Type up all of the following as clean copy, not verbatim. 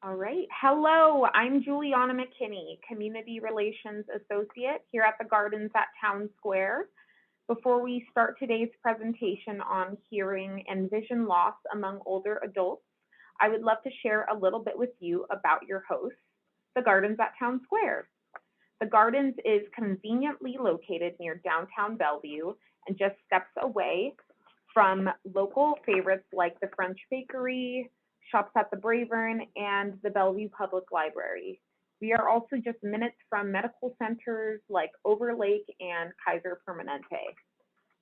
All right. Hello, I'm Juliana McKinney, Community Relations Associate here at the Gardens at Town Square. Before we start today's presentation on hearing and vision loss among older adults, I would love to share a little bit with you about your host, the Gardens at Town Square. The Gardens is conveniently located near downtown Bellevue and just steps away from local favorites like the French Bakery, Shops at the Bravern, and the Bellevue Public Library. We are also just minutes from medical centers like Overlake and Kaiser Permanente.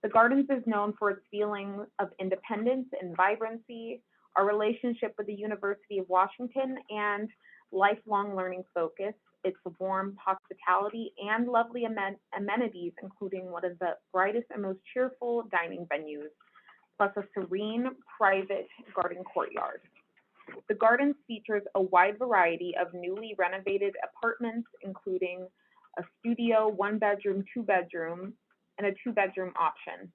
The Gardens is known for its feeling of independence and vibrancy, our relationship with the University of Washington, and lifelong learning focus, its warm hospitality, and lovely amenities, including one of the brightest and most cheerful dining venues, plus a serene, private garden courtyard. The Gardens features a wide variety of newly renovated apartments, including a studio, one bedroom, two bedroom, and a two-bedroom option.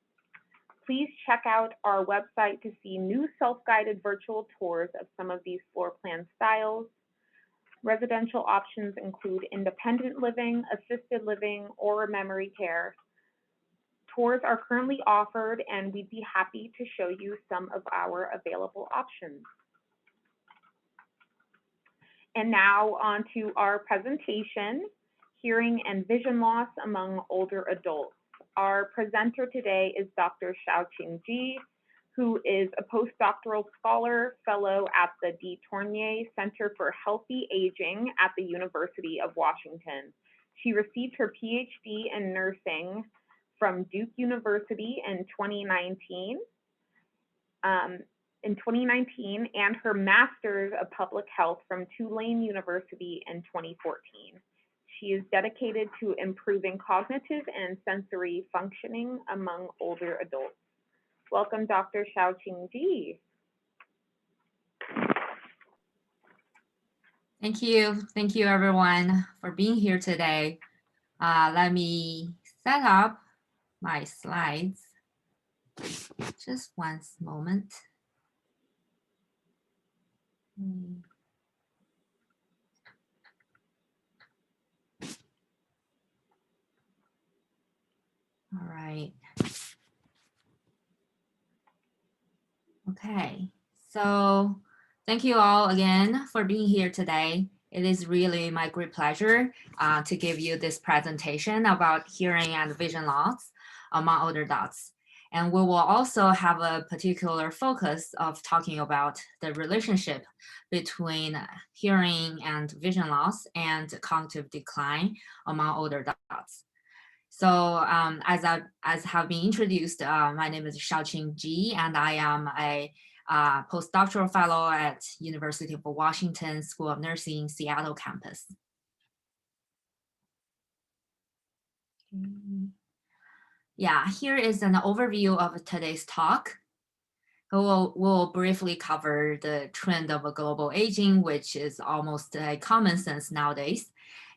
Please check out our website to see new self-guided virtual tours of some of these floor plan styles. Residential options include independent living, assisted living, or memory care. Tours are currently offered, and we'd be happy to show you some of our available options. And now on to our presentation, Hearing and Vision Loss Among Older Adults. Our presenter today is Dr. Shaoqing Ge, who is a postdoctoral scholar fellow at the D. Tournier Center for Healthy Aging at the University of Washington. She received her PhD in nursing from Duke University in 2019. And her master's of public health from Tulane University in 2014. She is dedicated to improving cognitive and sensory functioning among older adults. Welcome, Dr. Shaoqing Ge. Thank you. Thank you, everyone, for being here today. Let me set up my slides. Just one moment. All right. Okay, so thank you all again for being here today. It is really my great pleasure to give you this presentation about hearing and vision loss among older adults. And we will also have a particular focus of talking about the relationship between hearing and vision loss and cognitive decline among older adults. So as have been introduced, my name is Shaoqing Ge, and I am a postdoctoral fellow at University of Washington School of Nursing Seattle campus. Yeah, here is an overview of today's talk. We'll briefly cover the trend of global aging, which is almost a common sense nowadays.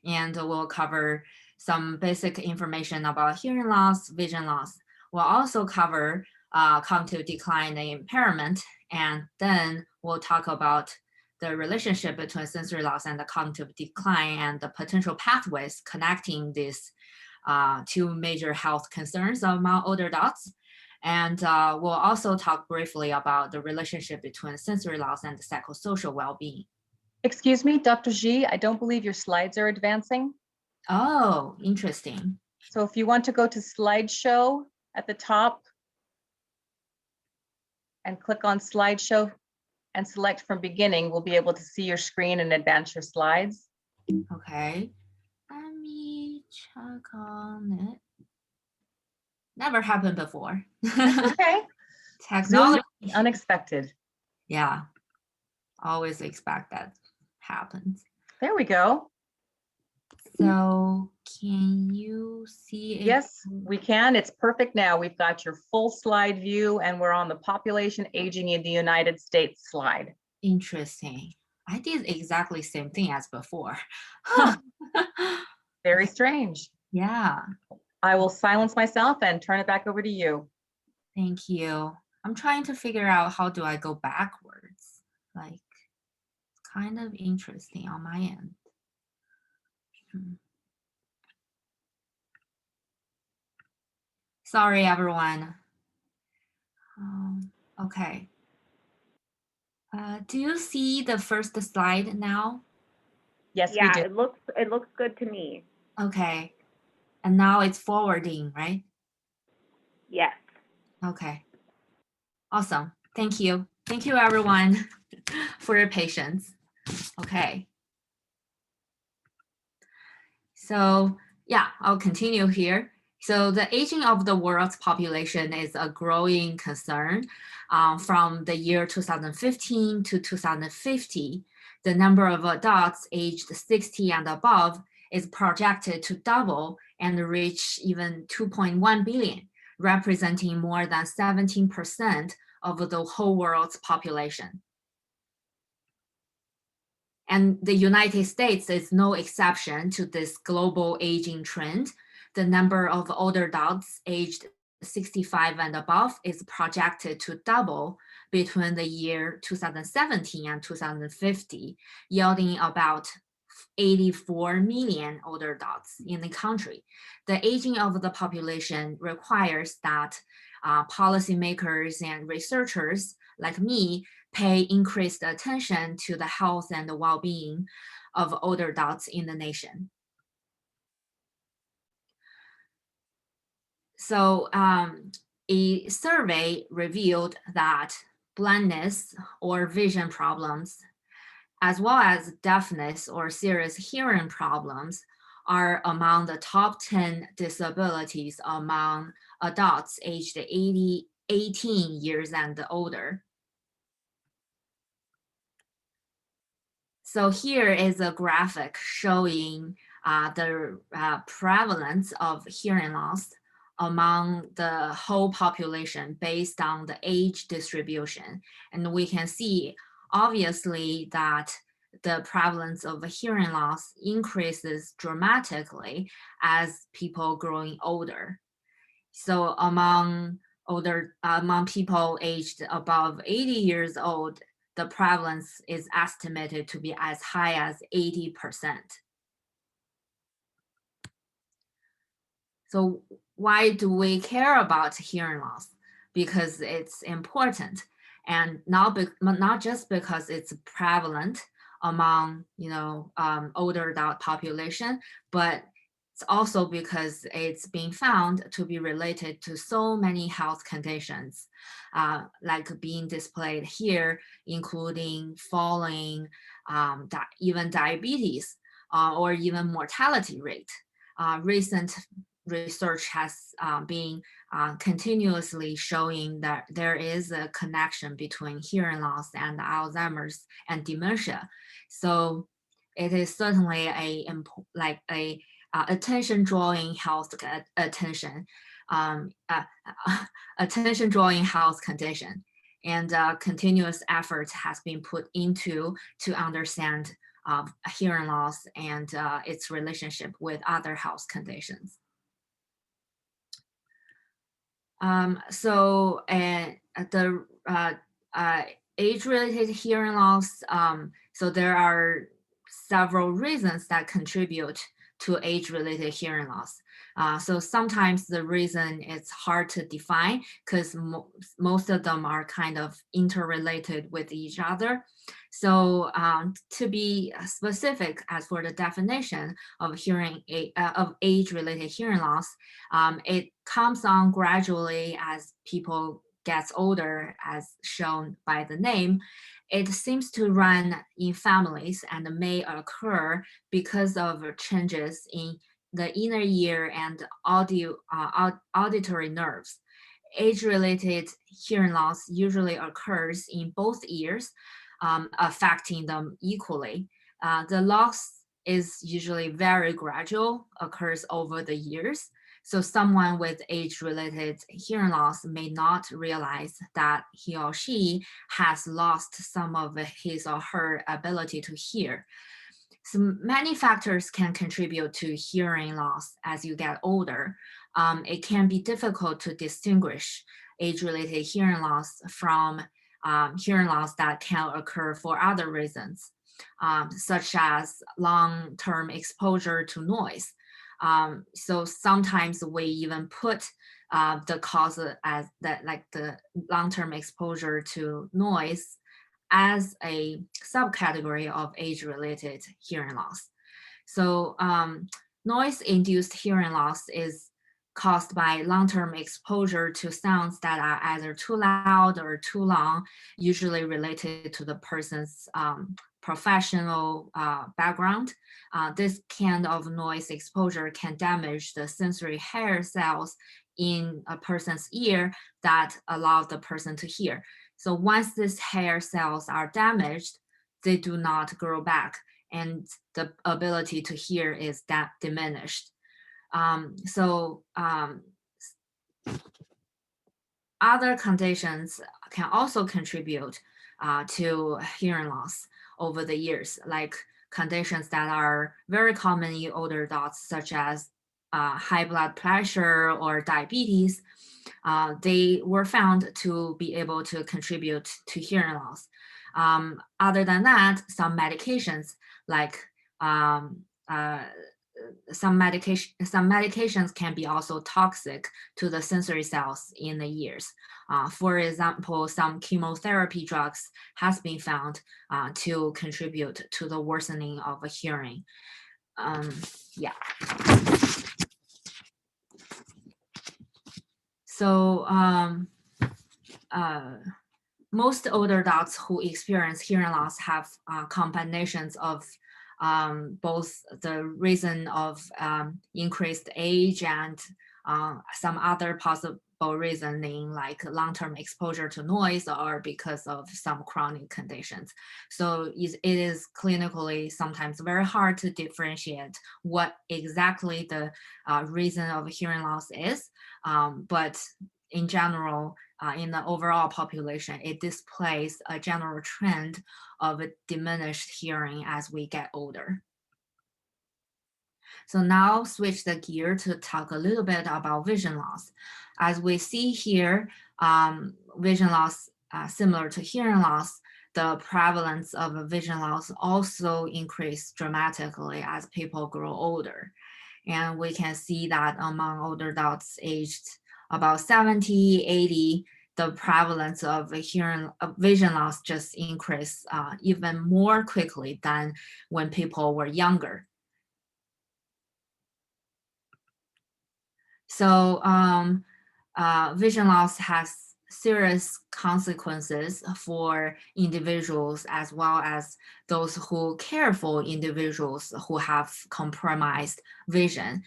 And we'll cover some basic information about hearing loss, vision loss. We'll also cover cognitive decline and impairment. And then we'll talk about the relationship between sensory loss and the cognitive decline and the potential pathways connecting these two major health concerns among older adults. And we'll also talk briefly about the relationship between sensory loss and the psychosocial well-being. Excuse me, Dr. Ge, I don't believe your slides are advancing. Oh, interesting. So if you want to go to slideshow at the top and click on slideshow and select from beginning, we'll be able to see your screen and advance your slides. Okay, let me check on it. Never happened before. Okay. Technology. Unexpected. Yeah, always expect that happens. There we go. So can you see it? Yes, we can. It's perfect now. We've got your full slide view and we're on the population aging in the United States slide. Interesting. I did exactly the same thing as before. Very strange. Yeah. I will silence myself and turn it back over to you. Thank you. I'm trying to figure out how do I go backwards. Like, kind of interesting on my end. Sorry, everyone. Okay. Do you see the first slide now? Yes, we Yeah, do. it looks good to me. Okay. And now it's forwarding, right? Yes. Okay. Awesome. Thank you. Thank you, everyone, for your patience. Okay. So yeah, I'll continue here. So the aging of the world's population is a growing concern. From the year 2015 to 2050, the number of adults aged 60 and above is projected to double and reach even 2.1 billion, representing more than 17% of the whole world's population. And the United States is no exception to this global aging trend. The number of older adults aged 65 and above is projected to double between the year 2017 and 2050, yielding about 84 million older adults in the country. The aging of the population requires that policymakers and researchers like me pay increased attention to the health and the well-being of older adults in the nation. So a survey revealed that blindness or vision problems, as well as deafness or serious hearing problems, are among the top 10 disabilities among adults aged 18 years and older. So here is a graphic showing the prevalence of hearing loss among the whole population based on the age distribution. And we can see obviously that the prevalence of hearing loss increases dramatically as people growing older. So among people aged above 80 years old, the prevalence is estimated to be as high as 80%. So why do we care about hearing loss? Because it's important, and not just because it's prevalent among older adult population, but it's also because it's been found to be related to so many health conditions, like being displayed here, including falling, even diabetes, or even mortality rate. Recent research has been continuously showing that there is a connection between hearing loss and Alzheimer's and dementia. So it is certainly a attention-drawing health attention-drawing health condition, and continuous effort has been put into to understand hearing loss and its relationship with other health conditions. So the age-related hearing loss, so there are several reasons that contribute to age-related hearing loss. So sometimes the reason is hard to define because most of them are kind of interrelated with each other. So to be specific, as for the definition of age-related hearing loss, it comes on gradually as people gets older, as shown by the name. It seems to run in families and may occur because of changes in the inner ear and auditory nerves. Age-related hearing loss usually occurs in both ears, affecting them equally. The loss is usually very gradual, occurs over the years. So someone with age-related hearing loss may not realize that he or she has lost some of his or her ability to hear. So many factors can contribute to hearing loss as you get older. It can be difficult to distinguish age-related hearing loss from hearing loss that can occur for other reasons. such as long-term exposure to noise. So sometimes we even put the cause as that, like the long-term exposure to noise, as a subcategory of age-related hearing loss. So noise-induced hearing loss is caused by long-term exposure to sounds that are either too loud or too long, usually related to the person's professional background. This kind of noise exposure can damage the sensory hair cells in a person's ear that allow the person to hear. So once these hair cells are damaged, they do not grow back, and the ability to hear is diminished. Other conditions can also contribute to hearing loss over the years, like conditions that are very common in older adults, such as high blood pressure or diabetes. They were found to be able to contribute to hearing loss. Other than that, some medications like some medications can be also toxic to the sensory cells in the ears. For example, some chemotherapy drugs has been found to contribute to the worsening of a hearing. Yeah. So most older adults who experience hearing loss have combinations of both the reason of increased age and some other possible reasoning, like long-term exposure to noise or because of some chronic conditions. So it is clinically sometimes very hard to differentiate what exactly the reason of hearing loss is, but in general, in the overall population, it displays a general trend of a diminished hearing as we get older. So now switch the gear to talk a little bit about vision loss. As we see here, vision loss, similar to hearing loss, the prevalence of vision loss also increased dramatically as people grow older. And we can see that among older adults aged about 70, 80, the prevalence of vision loss just increased even more quickly than when people were younger. So vision loss has serious consequences for individuals as well as those who care for individuals who have compromised vision,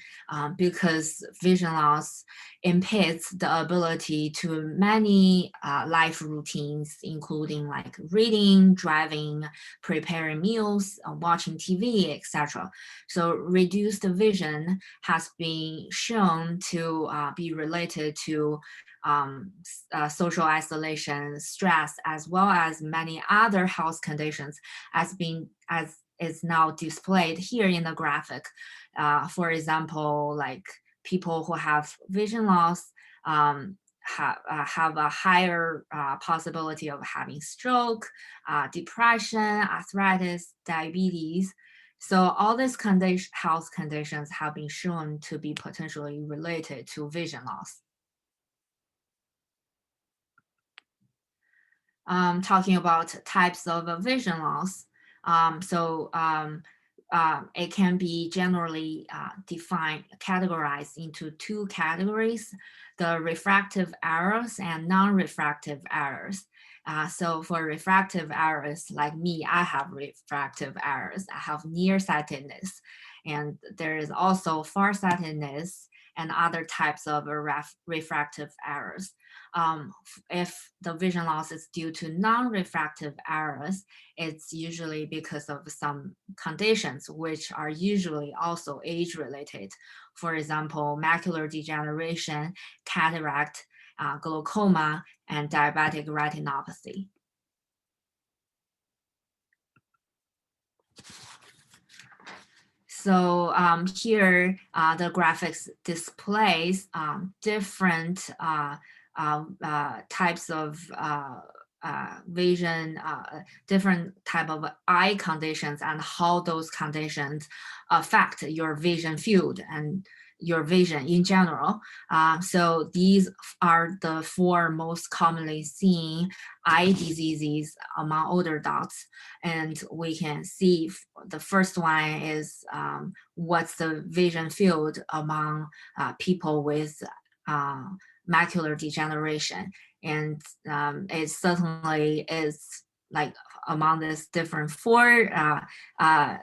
because vision loss impedes the ability to many life routines, including like reading, driving, preparing meals, watching TV, etc. So reduced vision has been shown to be related to social isolation, stress, as well as many other health conditions, as is now displayed here in the graphic. For example, like people who have vision loss have a higher possibility of having stroke, depression, arthritis, diabetes. So all these health conditions have been shown to be potentially related to vision loss. Talking about types of vision loss. It can be generally categorized into two categories: the refractive errors and non-refractive errors. So for refractive errors, like me, I have refractive errors. I have nearsightedness, and there is also farsightedness and other types of refractive errors. If the vision loss is due to non-refractive errors, it's usually because of some conditions which are usually also age-related. For example, macular degeneration, cataract, glaucoma, and diabetic retinopathy. So here, the graphics displays different types of vision, different type of eye conditions and how those conditions affect your vision field and your vision in general. So these are the 4 most commonly seen eye diseases among older adults. And we can see the first one is what's the vision field among people with macular degeneration. And it certainly is like among these different 4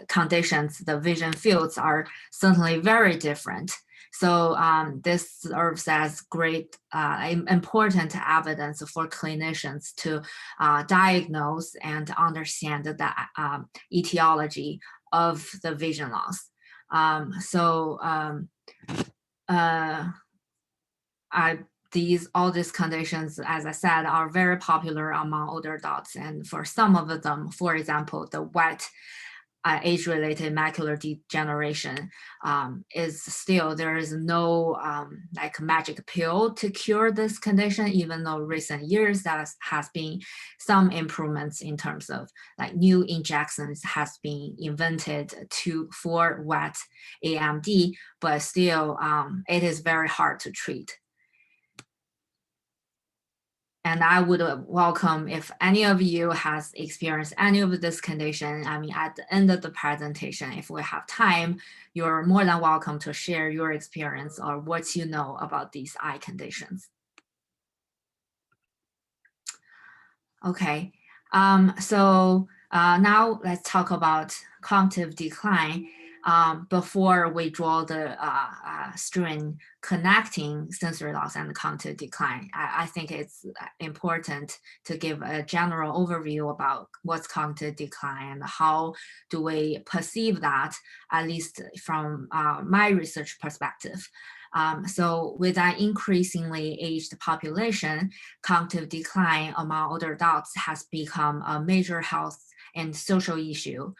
conditions, the vision fields are certainly very different. So this serves as great important evidence for clinicians to diagnose and understand the etiology of the vision loss. All these conditions, as I said, are very popular among older adults. And for some of them, for example, the wet age-related macular degeneration is still, there is no like magic pill to cure this condition, even though recent years that has been some improvements in terms of like new injections has been invented for wet AMD, but still it is very hard to treat. And I would welcome if any of you has experienced any of this condition. I mean, at the end of the presentation, if we have time, you're more than welcome to share your experience or what you know about these eye conditions. Okay, so now let's talk about cognitive decline. Before we draw the string connecting sensory loss and cognitive decline, I think it's important to give a general overview about what's cognitive decline and how do we perceive that, at least from my research perspective. So with an increasingly aged population, cognitive decline among older adults has become a major health and social issue.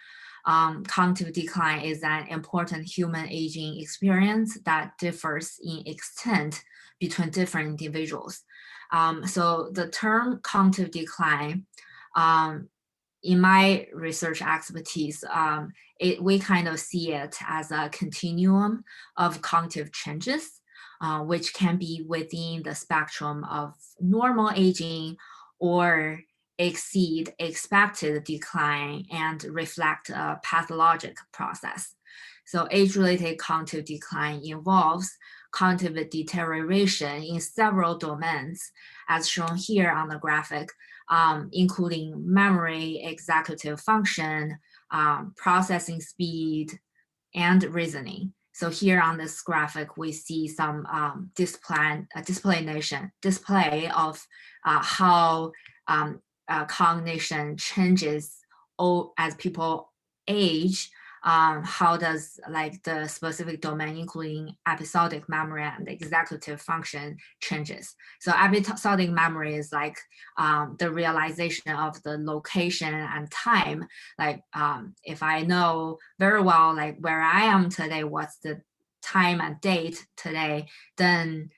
Cognitive decline is an important human aging experience that differs in extent between different individuals. So the term cognitive decline, in my research expertise, we kind of see it as a continuum of cognitive changes, which can be within the spectrum of normal aging or exceed expected decline and reflect a pathologic process. So age-related cognitive decline involves cognitive deterioration in several domains, as shown here on the graphic, including memory, executive function, processing speed, and reasoning. So here on this graphic, we see some display of how cognition changes as people age. How does like the specific domain, including episodic memory and executive function, changes? So episodic memory is like the realization of the location and time. Like if I know very well like where I am today, what's the time and date today, then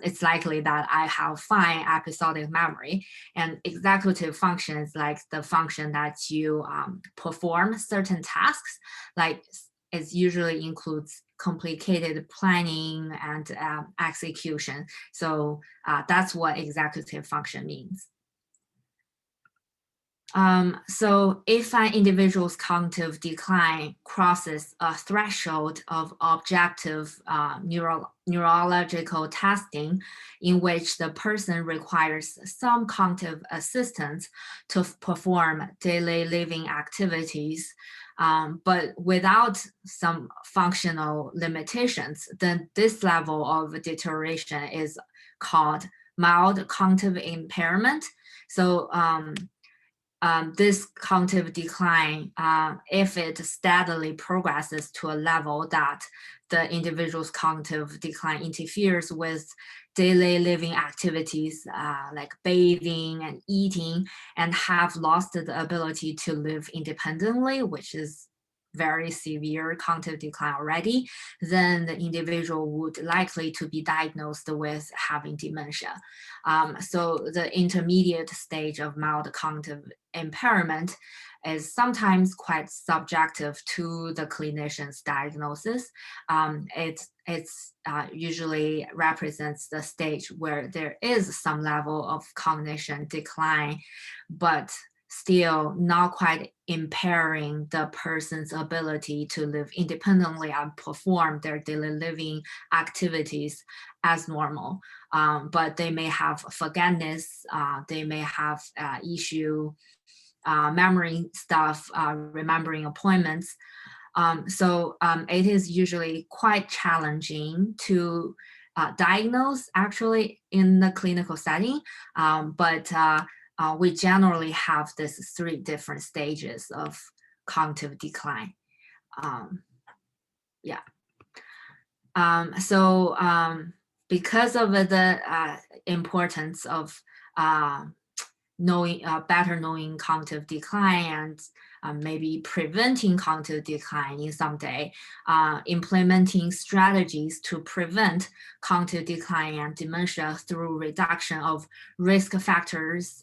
it's likely that I have fine episodic memory. And executive function is like the function that you perform certain tasks, like it usually includes complicated planning and execution. So that's what executive function means. So if an individual's cognitive decline crosses a threshold of objective neurological testing in which the person requires some cognitive assistance to perform daily living activities, but without some functional limitations, then this level of deterioration is called mild cognitive impairment. So this cognitive decline, if it steadily progresses to a level that the individual's cognitive decline interferes with daily living activities like bathing and eating, and have lost the ability to live independently, which is very severe cognitive decline already, then the individual would likely to be diagnosed with having dementia. So the intermediate stage of mild cognitive impairment is sometimes quite subjective to the clinician's diagnosis. It's usually represents the stage where there is some level of cognition decline, but still not quite impairing the person's ability to live independently and perform their daily living activities as normal. But they may have forgetfulness, they may have issue memory stuff, remembering appointments. So it is usually quite challenging to diagnose actually in the clinical setting, but we generally have these 3 different stages of cognitive decline. Because of the importance of better knowing cognitive decline and maybe preventing cognitive decline in some day, implementing strategies to prevent cognitive decline and dementia through reduction of risk factors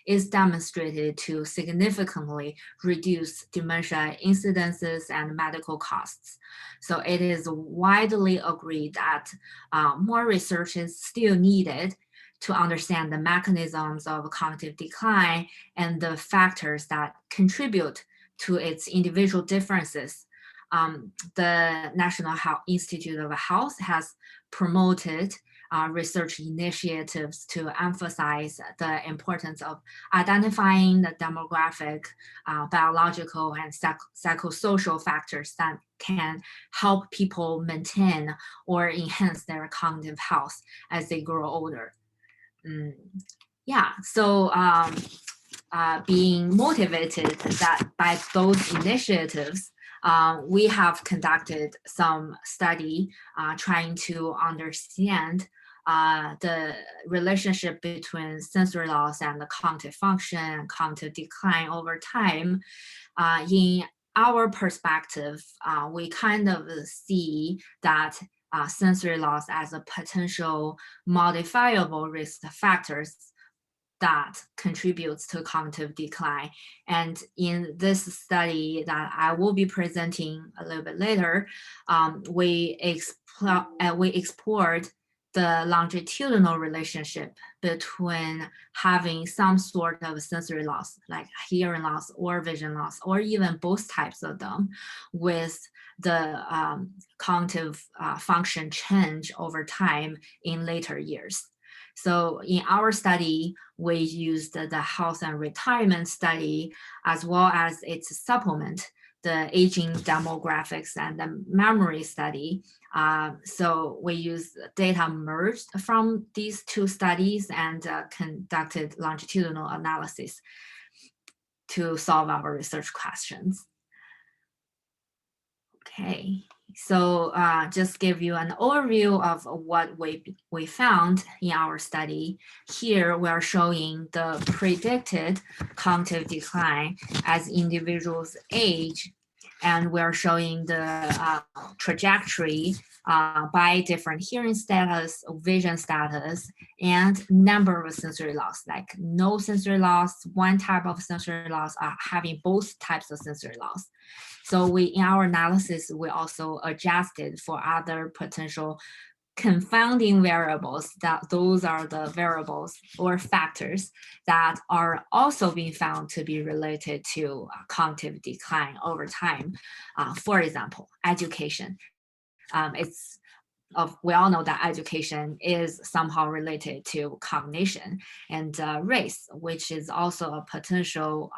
is demonstrated to significantly reduce dementia incidences and medical costs. So it is widely agreed that more research is still needed to understand the mechanisms of cognitive decline and the factors that contribute to its individual differences. The National Health Institute of Health has promoted research initiatives to emphasize the importance of identifying the demographic, biological, and psychosocial factors that can help people maintain or enhance their cognitive health as they grow older. So being motivated that by those initiatives, we have conducted some study trying to understand the relationship between sensory loss and the cognitive function and cognitive decline over time. In our perspective, we kind of see that sensory loss as a potential modifiable risk factors that contributes to cognitive decline. And in this study that I will be presenting a little bit later, we explored the longitudinal relationship between having some sort of sensory loss, like hearing loss or vision loss, or even both types of them, with the cognitive function change over time in later years. So in our study, we used the health and retirement study as well as its supplement, the aging demographics and the memory study. So we used data merged from these 2 studies and conducted longitudinal analysis to solve our research questions. Okay, so just give you an overview of what we found in our study. Here we're showing the predicted cognitive decline as individuals age, and we're showing the trajectory by different hearing status, vision status, and number of sensory loss, like no sensory loss, one type of sensory loss, having both types of sensory loss. So in our analysis, we also adjusted for other potential confounding variables, that those are the variables or factors that are also being found to be related to cognitive decline over time. For example, education. We all know that education is somehow related to cognition, and race, which is also a potential,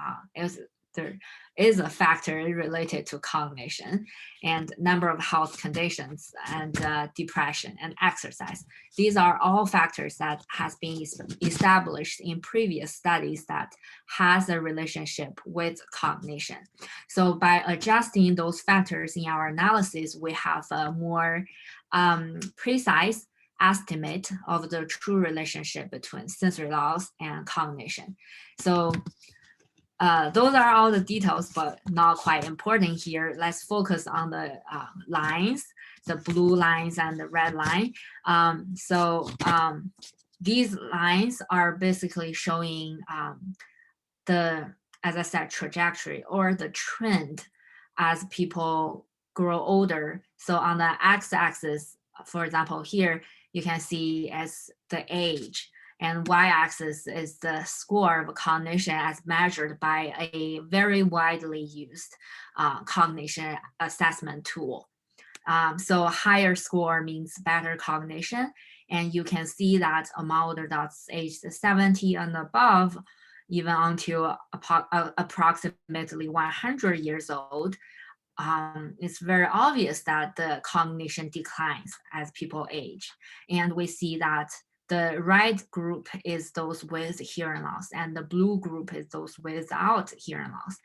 there is a factor related to cognition, and number of health conditions, and depression and exercise. These are all factors that has been established in previous studies that has a relationship with cognition. So by adjusting those factors in our analysis, we have a more precise estimate of the true relationship between sensory loss and cognition. So those are all the details, but not quite important here. Let's focus on the lines, the blue lines and the red line. These lines are basically showing the, as I said, trajectory or the trend as people grow older. So on the x-axis, for example, here you can see as the age, and y-axis is the score of cognition as measured by a very widely used cognition assessment tool. So a higher score means better cognition, and you can see that among adults aged 70 and above, even until approximately 100 years old, it's very obvious that the cognition declines as people age. And we see that the red group is those with hearing loss, and the blue group is those without hearing loss.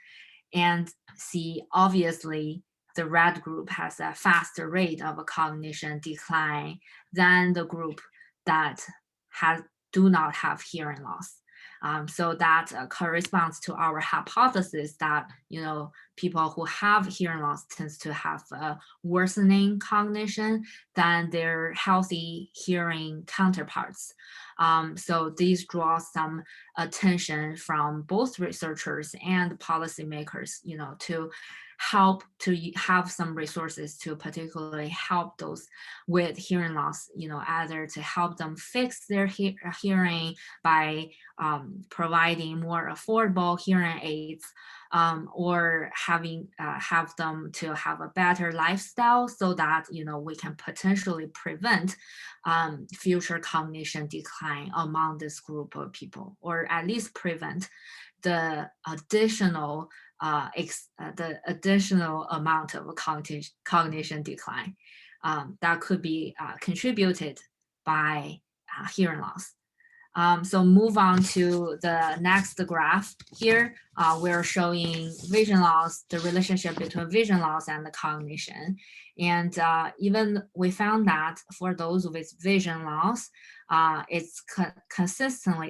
And see, obviously, the red group has a faster rate of a cognition decline than the group that do not have hearing loss. So that corresponds to our hypothesis that, people who have hearing loss tends to have a worsening cognition than their healthy hearing counterparts. So these draw some attention from both researchers and policymakers, to help to have some resources to particularly help those with hearing loss, either to help them fix their hearing by providing more affordable hearing aids, or have them to have a better lifestyle so that, we can potentially prevent future cognition decline among this group of people, or at least prevent the additional amount of cognition decline that could be contributed by hearing loss. So move on to the next graph here. We're showing vision loss, the relationship between vision loss and the cognition. And even we found that for those with vision loss, it's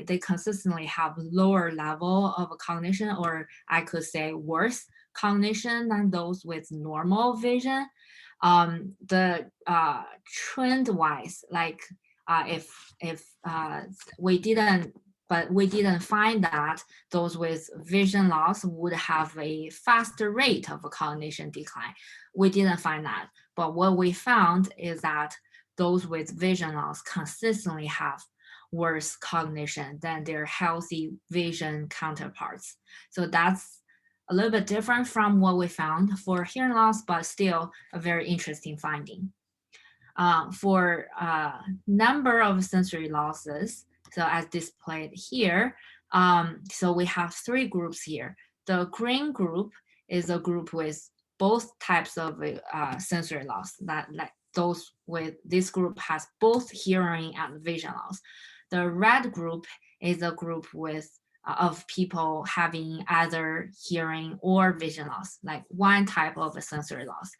they consistently have lower level of cognition, or I could say worse cognition than those with normal vision. The trend-wise, like if we didn't find that those with vision loss would have a faster rate of cognition decline. We didn't find that, but what we found is that those with vision loss consistently have worse cognition than their healthy vision counterparts. So that's a little bit different from what we found for hearing loss, but still a very interesting finding. For number of sensory losses, so as displayed here, so we have three groups here. The green group is a group with both types of sensory loss, that like those with this group has both hearing and vision loss. The red group is a group with of people having either hearing or vision loss, like one type of a sensory loss.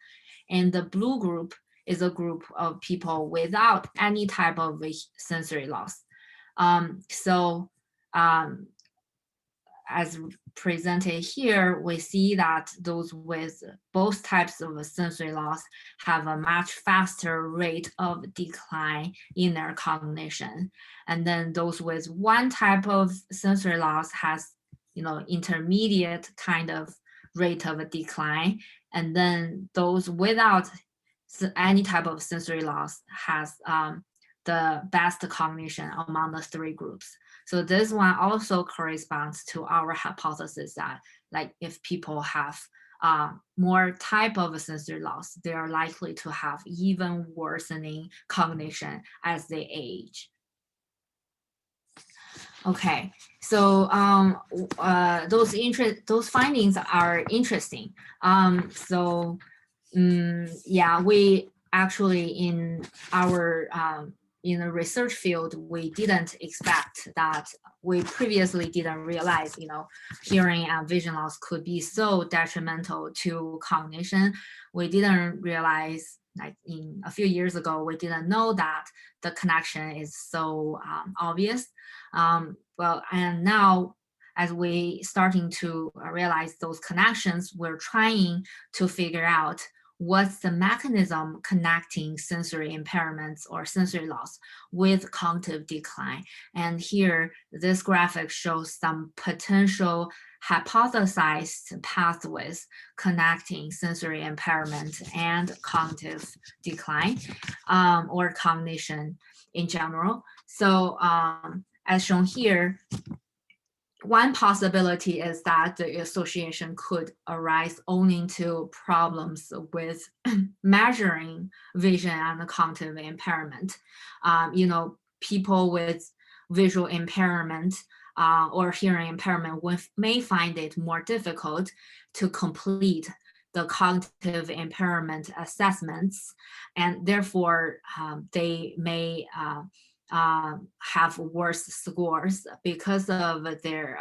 And the blue group is a group of people without any type of sensory loss. As presented here, we see that those with both types of sensory loss have a much faster rate of decline in their cognition. And then those with one type of sensory loss has, intermediate kind of rate of decline. And then those without any type of sensory loss has the best cognition among the three groups. So this one also corresponds to our hypothesis that, like, if people have more type of sensory loss, they are likely to have even worsening cognition as they age. Okay, so those findings are interesting. Yeah, we actually in our in the research field, we didn't expect that. We previously didn't realize, hearing and vision loss could be so detrimental to cognition. We didn't realize, like in a few years ago, we didn't know that the connection is so obvious. Well, and now as we starting to realize those connections, we're trying to figure out what's the mechanism connecting sensory impairments or sensory loss with cognitive decline. And here, this graphic shows some potential hypothesized pathways connecting sensory impairment and cognitive decline, or cognition in general. So as shown here, one possibility is that the association could arise owing to problems with measuring vision and cognitive impairment. People with visual impairment or hearing impairment may find it more difficult to complete the cognitive impairment assessments, and therefore they may have worse scores because of their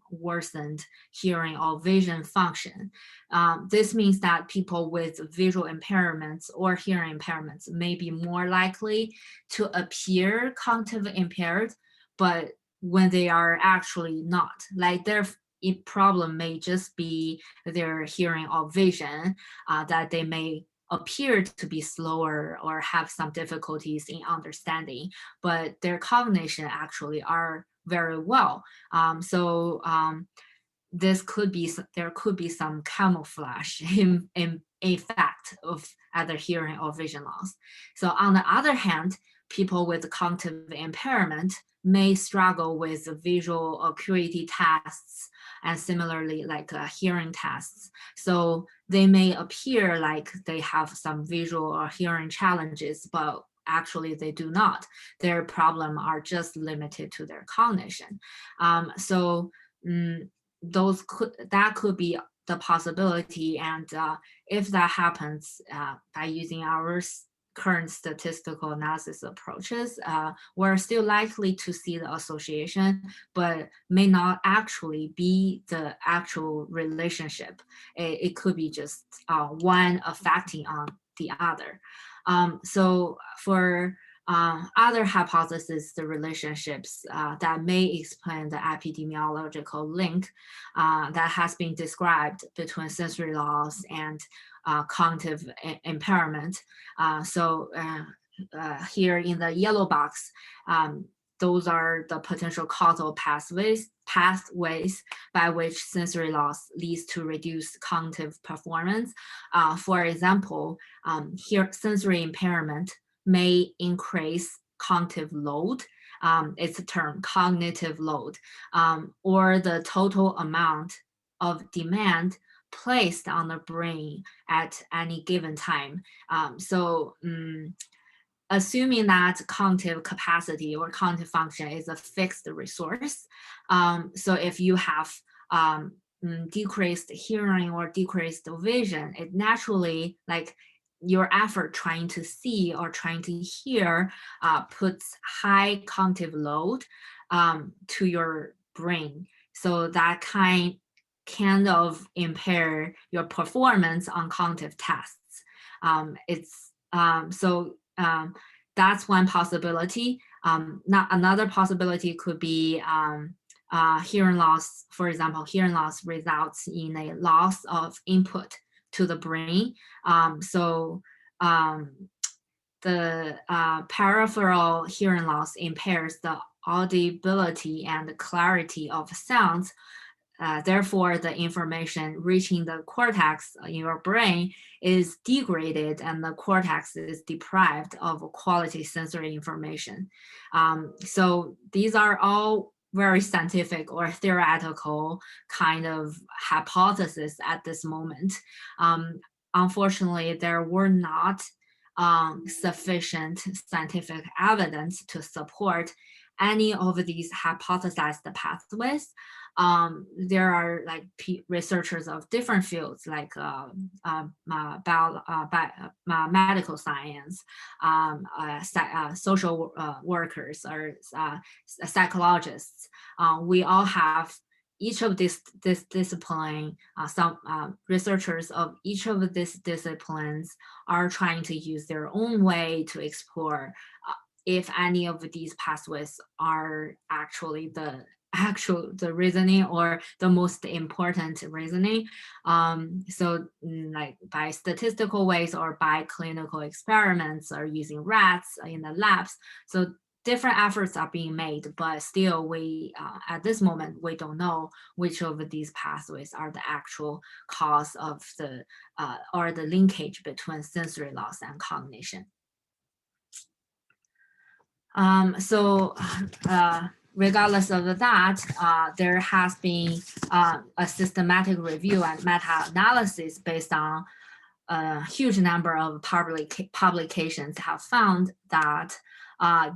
worsened hearing or vision function. This means that people with visual impairments or hearing impairments may be more likely to appear cognitive impaired, but when they are actually not, like their problem may just be their hearing or vision, that they may appear to be slower or have some difficulties in understanding, but their cognition actually are very well. This could be, there could be some camouflage in effect of either hearing or vision loss. So on the other hand, people with cognitive impairment may struggle with visual acuity tests and similarly like hearing tests. So they may appear like they have some visual or hearing challenges, but actually they do not. Their problem are just limited to their cognition. That could be the possibility, and if that happens by using our current statistical analysis approaches, we're still likely to see the association, but may not actually be the actual relationship. It could be just one affecting on the other. So for other hypotheses, the relationships that may explain the epidemiological link that has been described between sensory loss and cognitive impairment. Here in the yellow box, those are the potential causal pathways by which sensory loss leads to reduced cognitive performance. For example, here sensory impairment may increase cognitive load. It's a term, cognitive load, or the total amount of demand placed on the brain at any given time. Assuming that cognitive capacity or cognitive function is a fixed resource, so if you have decreased hearing or decreased vision, it naturally, like your effort trying to see or trying to hear puts high cognitive load to your brain. So that kind of impair your performance on cognitive tests. That's one possibility. Another possibility could be hearing loss. For example, hearing loss results in a loss of input to the brain. The peripheral hearing loss impairs the audibility and clarity of sounds. Therefore, the information reaching the cortex in your brain is degraded and the cortex is deprived of quality sensory information. So these are all very scientific or theoretical kind of hypothesis at this moment. Unfortunately, there were not sufficient scientific evidence to support any of these hypothesized pathways. There are like researchers of different fields like medical science, social workers, or psychologists. We all have each of this discipline, some researchers of each of these disciplines are trying to use their own way to explore if any of these pathways are actually the the reasoning or the most important reasoning. So like by statistical ways or by clinical experiments or using rats in the labs. So different efforts are being made, but still we, at this moment, we don't know which of these pathways are the actual cause of the, or the linkage between sensory loss and cognition. Regardless of that, there has been a systematic review and meta-analysis based on a huge number of publications have found that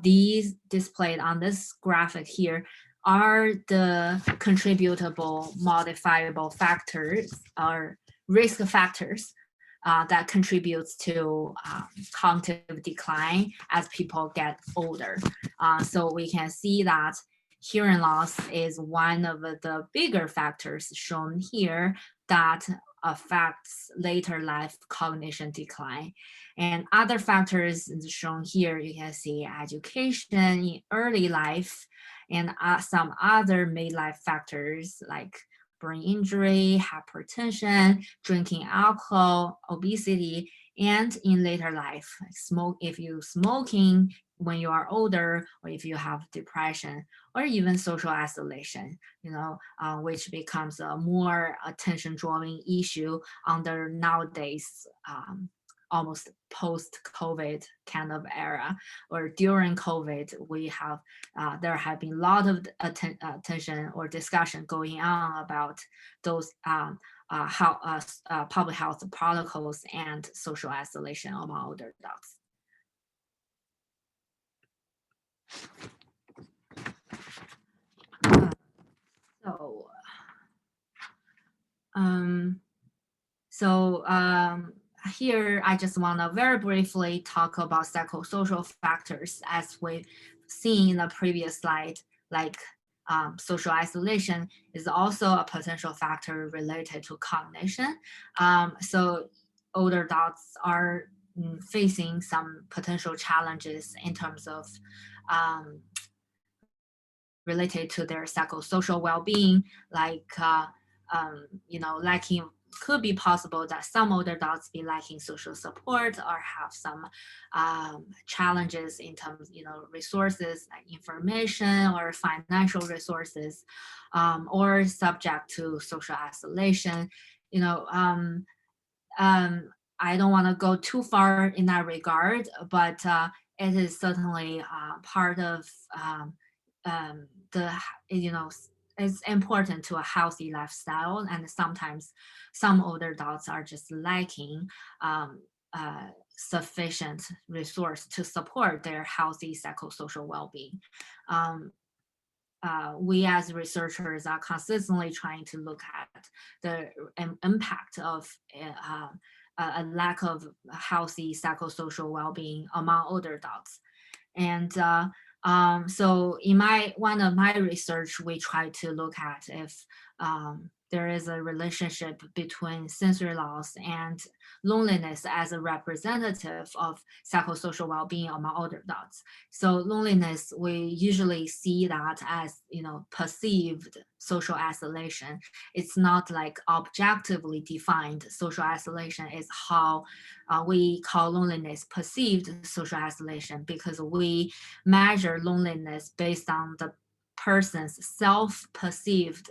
these displayed on this graphic here are the contributable modifiable factors or risk factors that contributes to cognitive decline as people get older. So we can see that hearing loss is one of the bigger factors shown here that affects later life cognition decline. And other factors shown here, you can see education in early life and some other midlife factors like brain injury, hypertension, drinking alcohol, obesity, and in later life, if you smoking when you are older, or if you have depression, or even social isolation, which becomes a more attention-drawing issue under nowadays almost post-COVID kind of era, or during COVID, we have there have been a lot of attention or discussion going on about those public health protocols and social isolation among older adults. Here, I just want to very briefly talk about psychosocial factors as we've seen in the previous slide, like social isolation is also a potential factor related to cognition. So older adults are facing some potential challenges in terms of related to their psychosocial well-being, like lacking. Could be possible that some older adults be lacking social support or have some challenges in terms, resources like information or financial resources, or subject to social isolation. I don't want to go too far in that regard, but it is certainly part of it's important to a healthy lifestyle, and sometimes some older adults are just lacking sufficient resource to support their healthy psychosocial well-being. We as researchers are consistently trying to look at the impact of a lack of healthy psychosocial well-being among older adults. And so in one of my research, we try to look at if there is a relationship between sensory loss and loneliness as a representative of psychosocial well-being among older adults. So loneliness, we usually see that as, perceived social isolation. It's not like objectively defined social isolation. Is how we call loneliness perceived social isolation, because we measure loneliness based on the person's self-perceived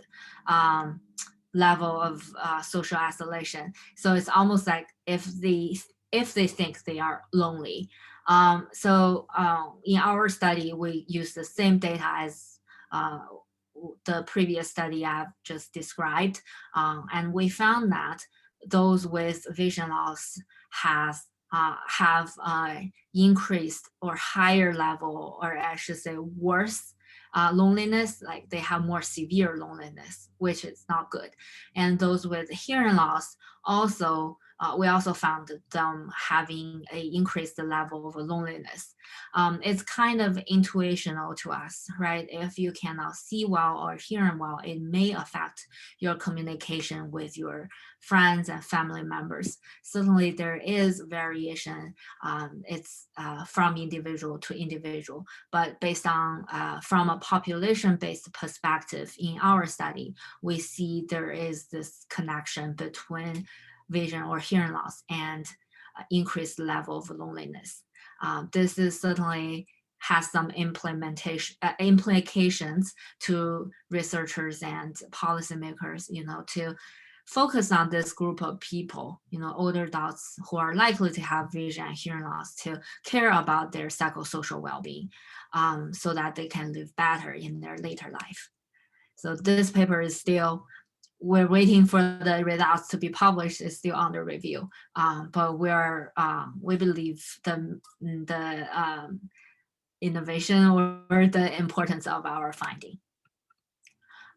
level of social isolation. So it's almost like if they think they are lonely. In our study, we use the same data as the previous study I've just described, and we found that those with vision loss have increased or higher level, or I should say worse loneliness, like they have more severe loneliness, which is not good. And those with hearing loss also we also found them having an increased level of loneliness. It's kind of intuitional to us, right? If you cannot see well or hear well, it may affect your communication with your friends and family members. Certainly there is variation. It's from individual to individual, but based on from a population-based perspective in our study, we see there is this connection between vision or hearing loss and increased level of loneliness. This is certainly has some implications to researchers and policymakers, to focus on this group of people, older adults who are likely to have vision and hearing loss, to care about their psychosocial well-being, so that they can live better in their later life. So this paper is still, we're waiting for the results to be published. It's still under review, but we believe the innovation or the importance of our finding.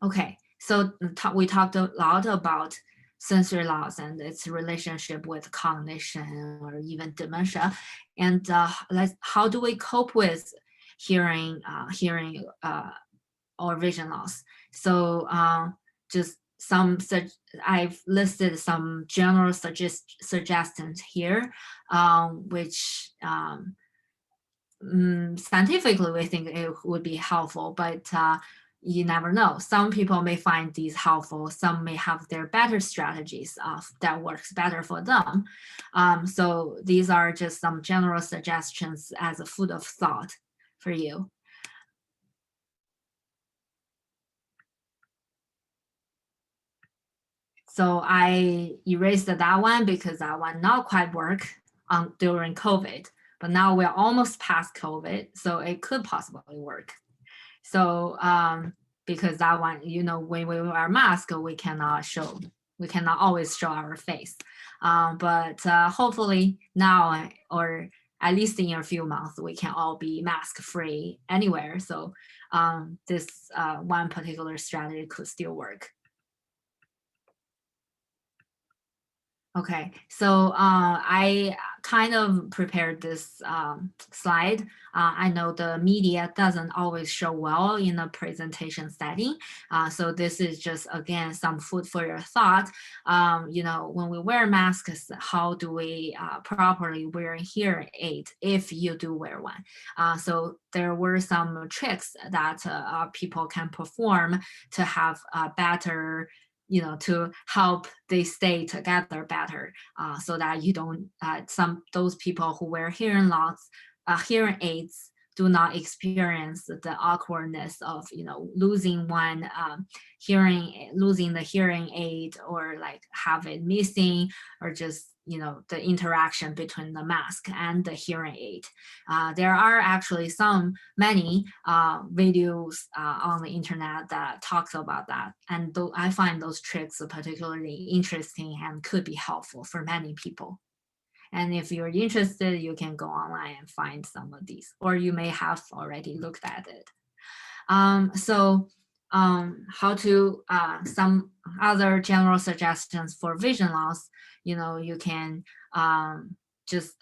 Okay, so we talked a lot about sensory loss and its relationship with cognition or even dementia, and how do we cope with hearing or vision loss? So just I've listed some general suggestions here, which scientifically we think it would be helpful, but you never know. Some people may find these helpful. Some may have their better strategies that works better for them. So these are just some general suggestions as a food of thought for you. So I erased that one because that one not quite work during COVID, but now we're almost past COVID, so it could possibly work. So because that one, when we wear a mask, we cannot always show our face. But hopefully now, or at least in a few months, we can all be mask free anywhere. So this one particular strategy could still work. Okay, so I kind of prepared this slide. I know the media doesn't always show well in a presentation setting. So this is just, again, some food for your thought. When we wear masks, how do we properly wear a hearing aid if you do wear one? So there were some tricks that people can perform to have a better, to help they stay together better, so that you don't, those people who wear hearing aids do not experience the awkwardness of, losing losing the hearing aid, or like have it missing, or just, the interaction between the mask and the hearing aid. There are actually many videos on the internet that talks about that. And I find those tricks particularly interesting and could be helpful for many people. And if you're interested, you can go online and find some of these, or you may have already looked at it. How to, some other general suggestions for vision loss, you can just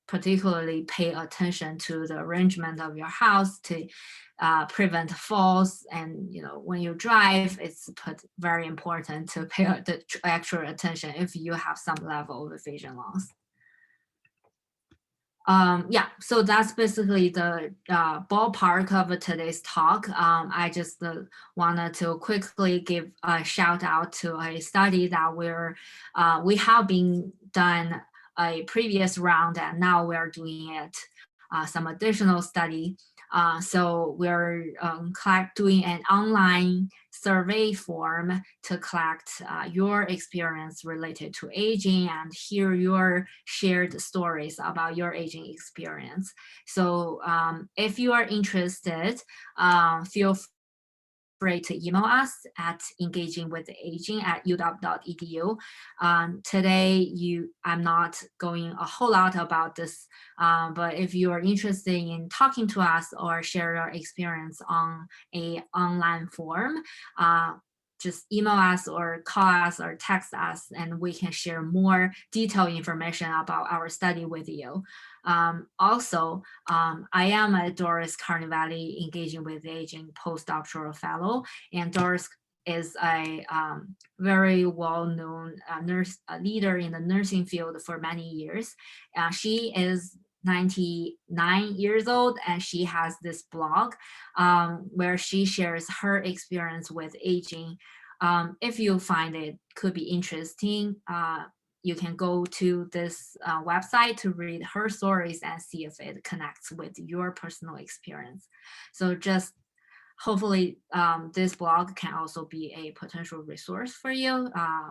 particularly pay attention to the arrangement of your house to prevent falls. And when you drive, it's very important to pay the extra attention if you have some level of vision loss. So that's basically the ballpark of today's talk. I just wanted to quickly give a shout out to a study that we have been done a previous round, and now we're doing it, some additional study. So we're doing an online survey form to collect your experience related to aging and hear your shared stories about your aging experience. So if you are interested, feel free to email us at engagingwithaging@uw.edu. Today, I'm not going a whole lot about this, but if you are interested in talking to us or share your experience on an online form, just email us or call us or text us, and we can share more detailed information about our study with you. Also, I am a Doris Carnevale Engaging with Aging postdoctoral fellow, and Doris is a very well-known leader in the nursing field for many years. She is 99 years old, and she has this blog where she shares her experience with aging. If you find it could be interesting, you can go to this website to read her stories and see if it connects with your personal experience. So just hopefully this blog can also be a potential resource for you.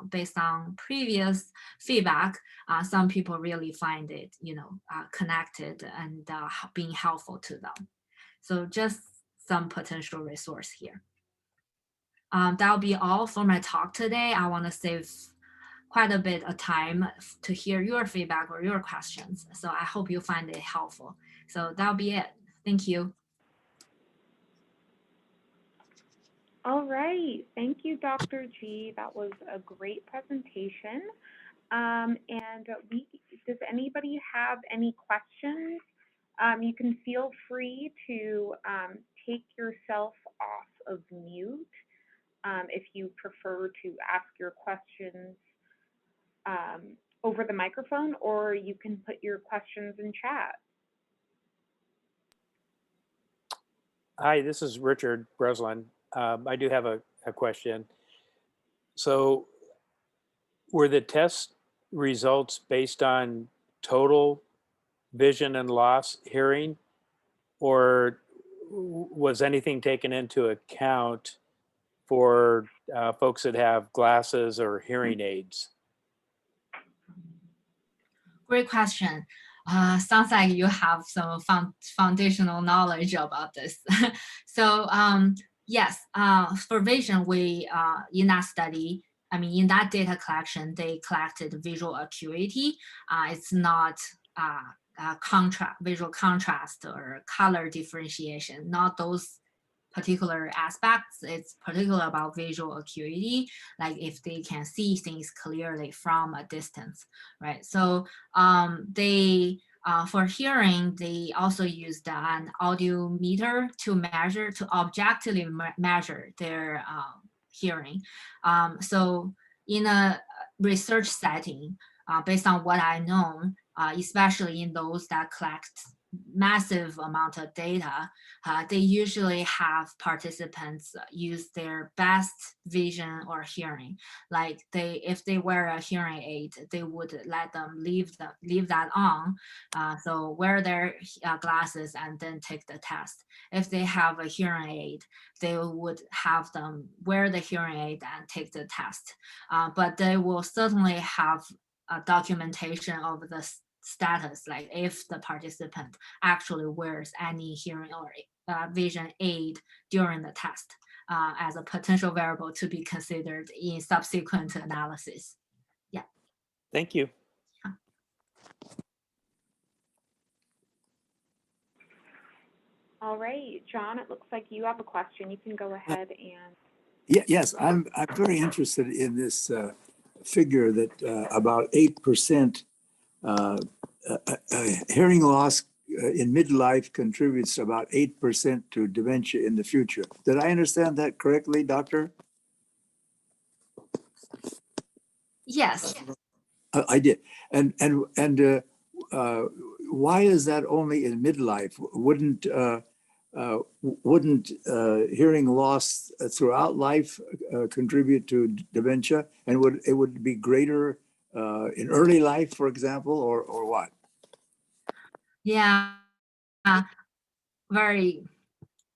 Based on previous feedback, some people really find it, connected and being helpful to them. So just some potential resource here. That'll be all for my talk today. I want to save quite a bit of time to hear your feedback or your questions. So I hope you find it helpful. So that'll be it. Thank you. All right, thank you, Dr. G. That was a great presentation. Does anybody have any questions? You can feel free to take yourself off of mute if you prefer to ask your questions over the microphone, or you can put your questions in chat. Hi, this is Richard Breslin. I do have a question. So were the test results based on total vision and loss hearing, or was anything taken into account for folks that have glasses or hearing aids? Great question. Sounds like you have some foundational knowledge about this. So yes, for vision, we in that study, in that data collection, they collected visual acuity. It's not visual contrast or color differentiation, not those particular aspects. It's particular about visual acuity, like if they can see things clearly from a distance, right? So for hearing, they also used an audiometer to objectively measure their hearing. So in a research setting, based on what I know, especially in those that collect massive amount of data, they usually have participants use their best vision or hearing. Like if they wear a hearing aid, they would let them leave that on. So wear their glasses and then take the test. If they have a hearing aid, they would have them wear the hearing aid and take the test. But they will certainly have a documentation of the status, like if the participant actually wears any hearing or vision aid during the test, as a potential variable to be considered in subsequent analysis. Yeah. Thank you. Yeah. All right, John, it looks like you have a question. You can go ahead and. Yes, I'm very interested in this figure that about 8% hearing loss in midlife contributes about 8% to dementia in the future. Did I understand that correctly, doctor? Yes. I did. And why is that only in midlife? Wouldn't hearing loss throughout life contribute to dementia, and would it be greater in early life, for example, or what? Yeah. Very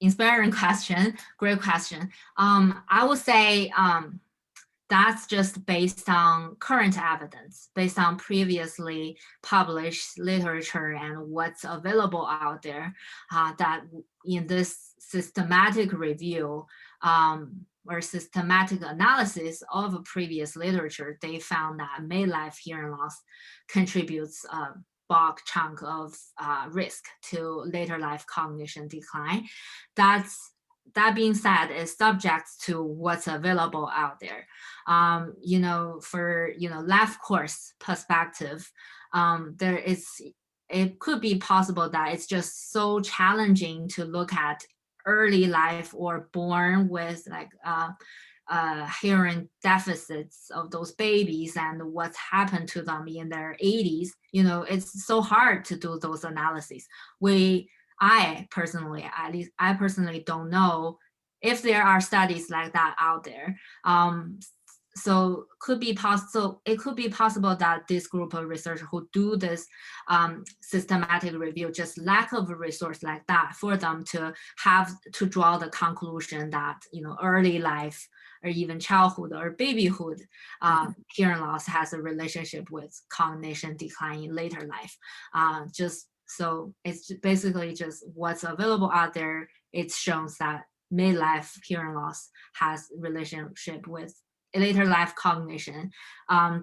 inspiring question. Great question. I would say that's just based on current evidence, based on previously published literature and what's available out there, that in this systematic review or systematic analysis of a previous literature, they found that midlife hearing loss contributes a bulk chunk of risk to later life cognition decline. That's that being said, it's subject to what's available out there. You know, for, you know, life course perspective, it could be possible that it's just so challenging to look at early life or born with like hearing deficits of those babies and what's happened to them in their 80s. You know, it's so hard to do those analyses. I personally don't know if there are studies like that out there. So it could be possible that this group of researchers who do this systematic review just lack of a resource like that for them to have to draw the conclusion that, you know, early life or even childhood or babyhood hearing loss has a relationship with cognition decline in later life. So it's basically just what's available out there. It shows that midlife hearing loss has relationship with later life cognition.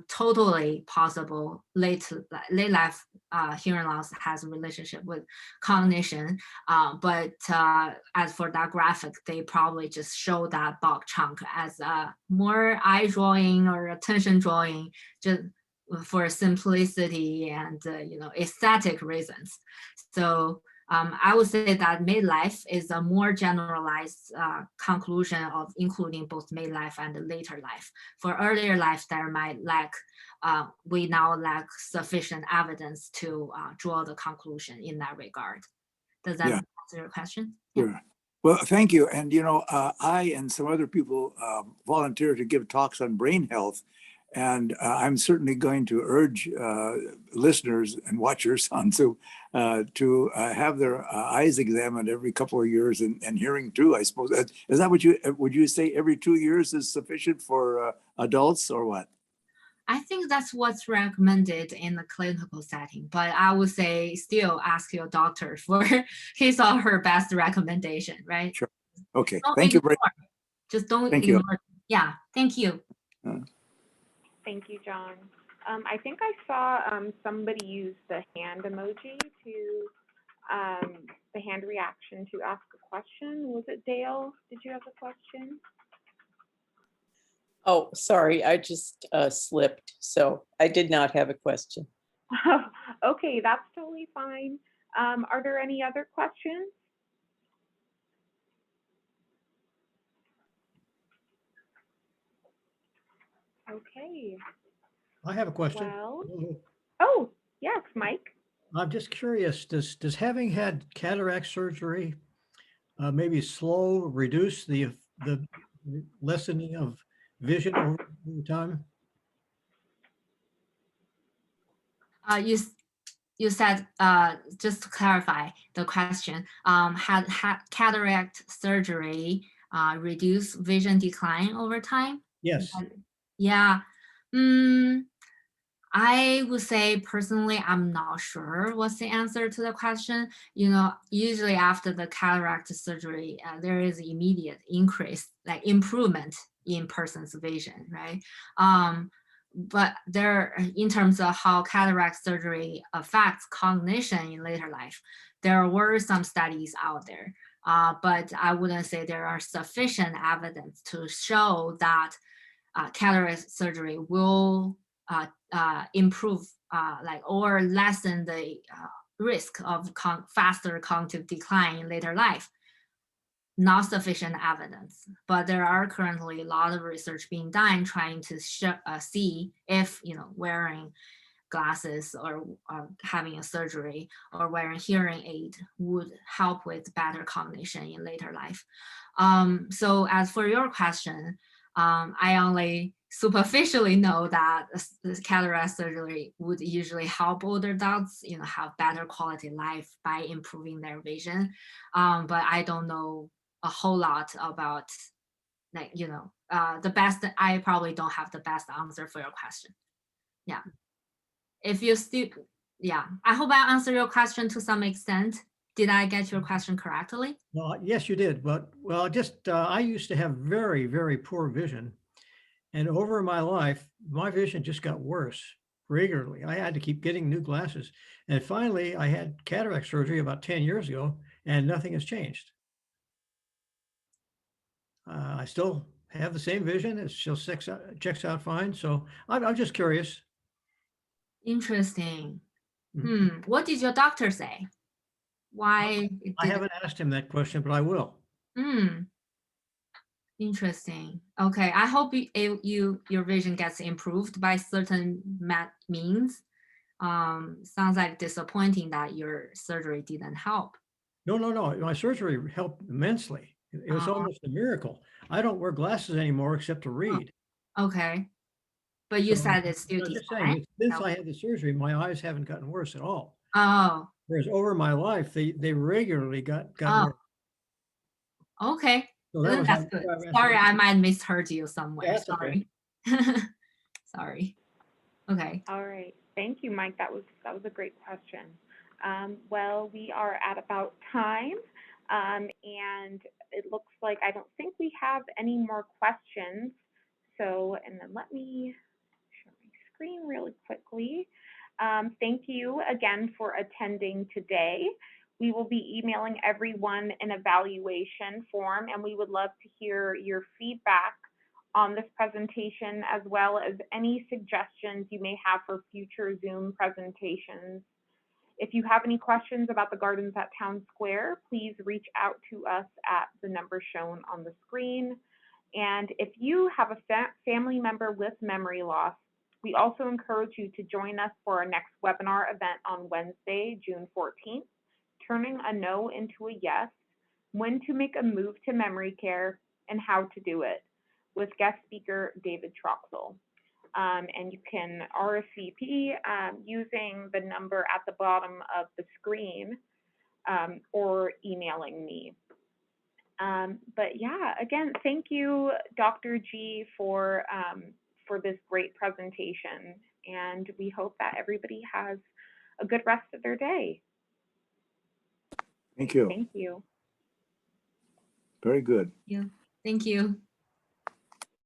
Totally possible late life hearing loss has a relationship with cognition. But as for that graphic, they probably just show that bulk chunk as more eye drawing or attention drawing, just for simplicity and you know, aesthetic reasons. So I would say that midlife is a more generalized conclusion of including both midlife and later life. For earlier life, there might lack, we now lack sufficient evidence to draw the conclusion in that regard. Does that answer your question? Sure. Well, thank you. And, you know, I and some other people volunteer to give talks on brain health. And I'm certainly going to urge listeners and watchers on to have their eyes examined every couple of years and hearing too, I suppose. Is that what would you say every 2 years is sufficient for adults or what? I think that's what's recommended in the clinical setting, but I would say still ask your doctor for his or her best recommendation, right? Sure. Okay. Don't Thank you. Just don't Thank ignore. you. Yeah. Thank you. Thank you, John. I think I saw somebody use the hand emoji to, the hand reaction to ask a question. Was it Dale? Did you have a question? Oh, sorry, I just slipped. So I did not have a question. Okay, that's totally fine. Are there any other questions? Okay. I have a question. Well, oh, yes, Mike. I'm just curious, does having had cataract surgery maybe reduce the lessening of vision over time? You said, just to clarify the question, had cataract surgery reduce vision decline over time? Yes. Yeah. I would say personally, I'm not sure what's the answer to the question. You know, usually after the cataract surgery, there is immediate increase, like improvement in person's vision, right? But in terms of how cataract surgery affects cognition in later life, there were some studies out there, but I wouldn't say there are sufficient evidence to show that cataract surgery will improve or lessen the risk of faster cognitive decline in later life. Not sufficient evidence, but there are currently a lot of research being done trying to see if, you know, wearing glasses or having a surgery or wearing hearing aid would help with better cognition in later life. So as for your question, I only superficially know that this cataract surgery would usually help older adults, you know, have better quality life by improving their vision. But I don't know a whole lot about, like, you know, I probably don't have the best answer for your question. Yeah. If you still, yeah, I hope I answered your question to some extent. Did I get your question correctly? Well, yes, you did. But well, I used to have very, very poor vision. And over my life, my vision just got worse regularly. I had to keep getting new glasses. And finally, I had cataract surgery about 10 years ago, and nothing has changed. I still have the same vision. It still checks out fine. So I'm just curious. Interesting. Mhm. What did your doctor say? Why it I didn't? haven't asked him that question, but I will. Interesting. Okay, I hope your vision gets improved by certain means. Sounds like disappointing that your surgery didn't help. No. My surgery helped immensely. It was almost a miracle. I don't wear glasses anymore except to read. Okay, but you So said it's still I'm just saying, declined. since I had the surgery, my eyes haven't gotten worse at all. Oh, Whereas over my life, they regularly got oh, worse. okay. So that Then was that's good. Sorry, I might misheard you somewhere. Yeah, that's okay. Sorry. Sorry. Okay. All right. Thank you, Mike. That was a great question. Well, we are at about time, and it looks like I don't think we have any more questions. So, and then let me share my screen really quickly. Thank you again for attending today. We will be emailing everyone an evaluation form, and we would love to hear your feedback on this presentation, as well as any suggestions you may have for future Zoom presentations. If you have any questions about the gardens at Town Square, please reach out to us at the number shown on the screen. And if you have a family member with memory loss, we also encourage you to join us for our next webinar event on Wednesday, June 14th, Turning a No into a Yes, When to Make a Move to Memory Care, and How to Do It, with guest speaker David Troxel. And you can RSVP using the number at the bottom of the screen or emailing me. But yeah, again, thank you, Dr. G, for this great presentation. And we hope that everybody has a good rest of their day. Thank you. Thank you. Very good. Yeah. Thank you.